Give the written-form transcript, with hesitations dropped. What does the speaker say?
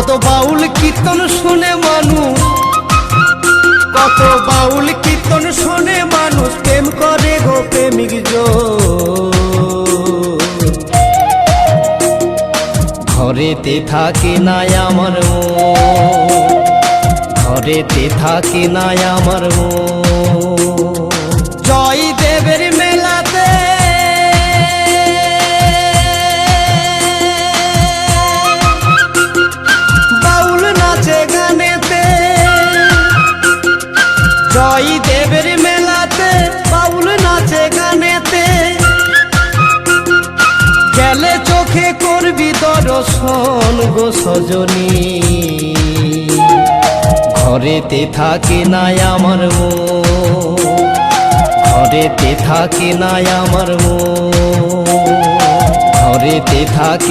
কত বাউল কীর্তন শুনে মানুষ, কত বাউল কীর্তন শুনে মানুষ প্রেম করে গো প্রেমিক ঘরেতে থাকে না আমার মন, ঘরেতে থাকে না আমার মন। জয় দেবের মেলাতে বাউল নাচে গানেতে, জয় দেবের মেলাতে বাউল নাচে গানেতে, গেলে চোখে করবি দর্শন গো সজনী ঘরেতে থাকে না আমার মন, ঘরেতে থাকে না আমার মন, ঘরেতে থাকে।